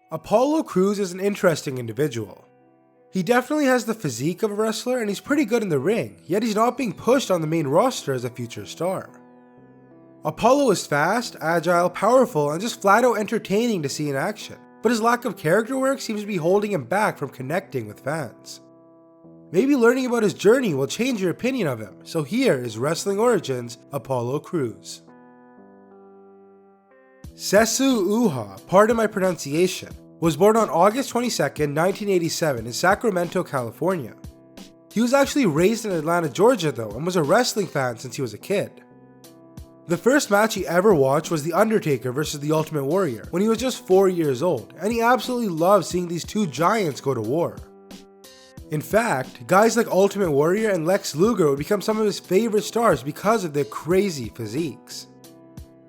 Apollo Crews is an interesting individual. He definitely has the physique of a wrestler and he's pretty good in the ring, yet he's not being pushed on the main roster as a future star. Apollo is fast, agile, powerful, and just flat out entertaining to see in action, but his lack of character work seems to be holding him back from connecting with fans. Maybe learning about his journey will change your opinion of him, so here is Wrestling Origins Apollo Crews. Sesu Uha, pardon my pronunciation, was born on August 22, 1987 in Sacramento, California. He was actually raised in Atlanta, Georgia though, and was a wrestling fan since he was a kid. The first match he ever watched was The Undertaker vs. The Ultimate Warrior when he was just 4 years old, and he absolutely loved seeing these two giants go to war. In fact, guys like Ultimate Warrior and Lex Luger would become some of his favorite stars because of their crazy physiques.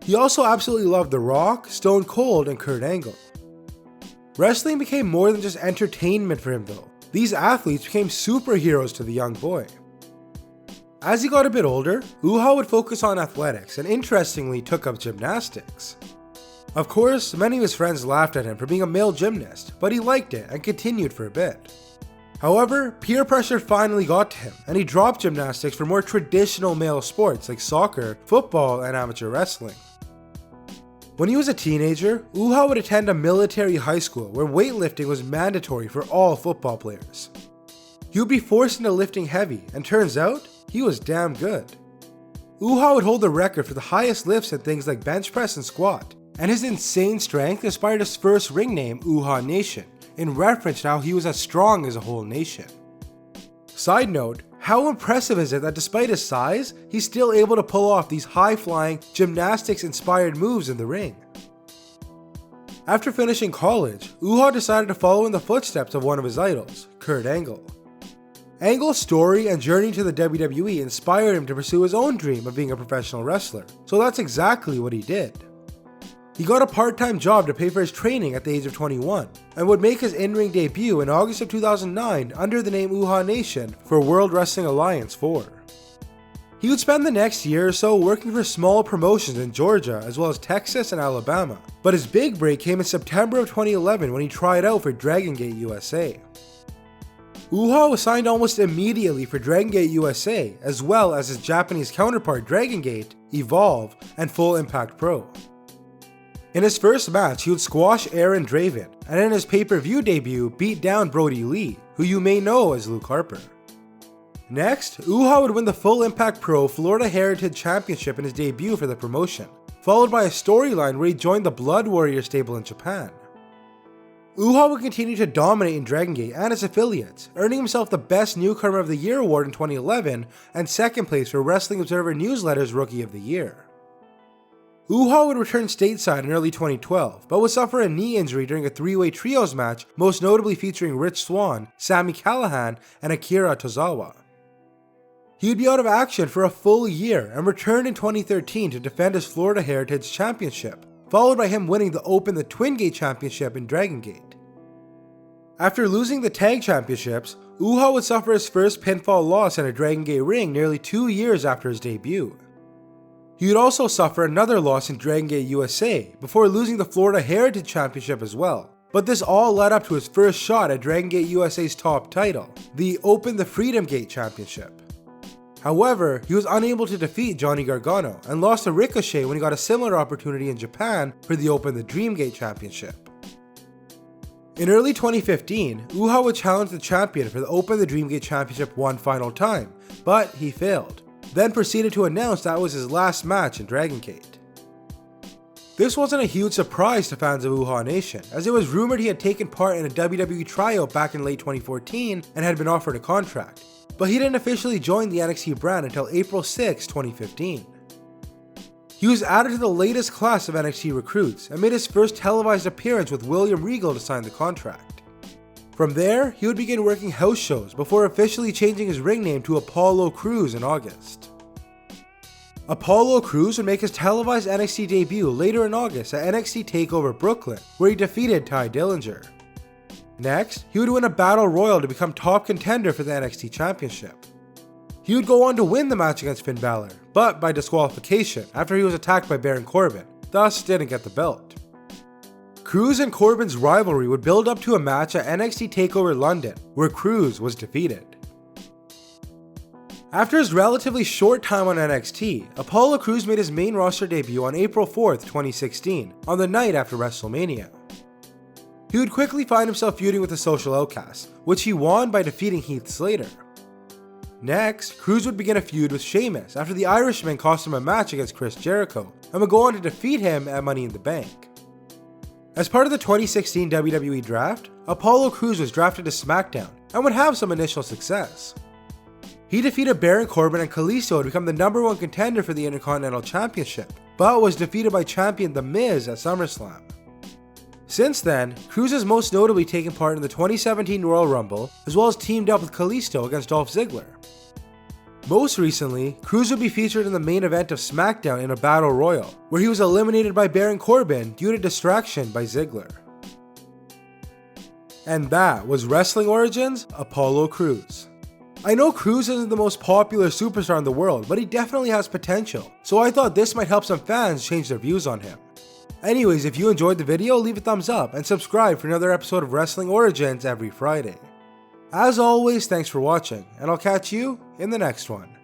He also absolutely loved The Rock, Stone Cold, and Kurt Angle. Wrestling became more than just entertainment for him though. These athletes became superheroes to the young boy. As he got a bit older, Uha would focus on athletics and interestingly took up gymnastics. Of course, many of his friends laughed at him for being a male gymnast, but he liked it and continued for a bit. However, peer pressure finally got to him and he dropped gymnastics for more traditional male sports like soccer, football, and amateur wrestling. When he was a teenager, Uha would attend a military high school where weightlifting was mandatory for all football players. He would be forced into lifting heavy, and turns out, he was damn good. Uha would hold the record for the highest lifts in things like bench press and squat, and his insane strength inspired his first ring name, Uha Nation, in reference to how he was as strong as a whole nation. Side note, how impressive is it that despite his size, he's still able to pull off these high-flying, gymnastics-inspired moves in the ring? After finishing college, Uha decided to follow in the footsteps of one of his idols, Kurt Angle. Angle's story and journey to the WWE inspired him to pursue his own dream of being a professional wrestler, so that's exactly what he did. He got a part-time job to pay for his training at the age of 21, and would make his in-ring debut in August of 2009 under the name Uha Nation for World Wrestling Alliance 4. He would spend the next year or so working for small promotions in Georgia as well as Texas and Alabama, but his big break came in September of 2011 when he tried out for Dragon Gate USA. Uha was signed almost immediately for Dragon Gate USA, as well as his Japanese counterpart Dragon Gate, Evolve, and Full Impact Pro. In his first match, he would squash Aaron Draven, and in his pay-per-view debut, beat down Brody Lee, who you may know as Luke Harper. Next, Uha would win the Full Impact Pro Florida Heritage Championship in his debut for the promotion, followed by a storyline where he joined the Blood Warrior stable in Japan. Uha would continue to dominate in Dragon Gate and its affiliates, earning himself the Best Newcomer of the Year award in 2011 and second place for Wrestling Observer Newsletter's Rookie of the Year. Uha would return stateside in early 2012, but would suffer a knee injury during a three-way trios match, most notably featuring Rich Swann, Sami Callihan, and Akira Tozawa. He would be out of action for a full year and returned in 2013 to defend his Florida Heritage Championship, followed by him winning the Open the Twin Gate Championship in Dragon Gate. After losing the Tag Championships, Uha would suffer his first pinfall loss in a Dragon Gate ring nearly 2 years after his debut. He would also suffer another loss in Dragon Gate USA before losing the Florida Heritage Championship as well, but this all led up to his first shot at Dragon Gate USA's top title, the Open the Freedom Gate Championship. However, he was unable to defeat Johnny Gargano and lost to Ricochet when he got a similar opportunity in Japan for the Open the Dream Gate Championship. In early 2015, Uha would challenge the champion for the Open the Dream Gate Championship one final time, but he failed, then proceeded to announce that was his last match in Dragon Gate. This wasn't a huge surprise to fans of Uha Nation, as it was rumored he had taken part in a WWE tryout back in late 2014 and had been offered a contract, but he didn't officially join the NXT brand until April 6, 2015. He was added to the latest class of NXT recruits and made his first televised appearance with William Regal to sign the contract. From there, he would begin working house shows before officially changing his ring name to Apollo Crews in August. Apollo Crews would make his televised NXT debut later in August at NXT TakeOver Brooklyn, where he defeated Tye Dillinger. Next, he would win a Battle Royal to become top contender for the NXT Championship. He would go on to win the match against Finn Balor, but by disqualification after he was attacked by Baron Corbin, thus didn't get the belt. Cruz and Corbin's rivalry would build up to a match at NXT TakeOver London, where Cruz was defeated. After his relatively short time on NXT, Apollo Crews made his main roster debut on April 4th, 2016, on the night after WrestleMania. He would quickly find himself feuding with the Social Outcasts, which he won by defeating Heath Slater. Next, Crews would begin a feud with Sheamus after the Irishman cost him a match against Chris Jericho, and would go on to defeat him at Money in the Bank. As part of the 2016 WWE Draft, Apollo Crews was drafted to SmackDown and would have some initial success. He defeated Baron Corbin and Kalisto to become the #1 contender for the Intercontinental Championship, but was defeated by champion The Miz at SummerSlam. Since then, Crews has most notably taken part in the 2017 Royal Rumble, as well as teamed up with Kalisto against Dolph Ziggler. Most recently, Crews would be featured in the main event of SmackDown in a Battle Royal, where he was eliminated by Baron Corbin due to distraction by Ziggler. And that was Wrestling Origins, Apollo Crews. I know Crews isn't the most popular superstar in the world, but he definitely has potential, so I thought this might help some fans change their views on him. Anyways, if you enjoyed the video, leave a thumbs up and subscribe for another episode of Wrestling Origins every Friday. As always, thanks for watching, and I'll catch you in the next one.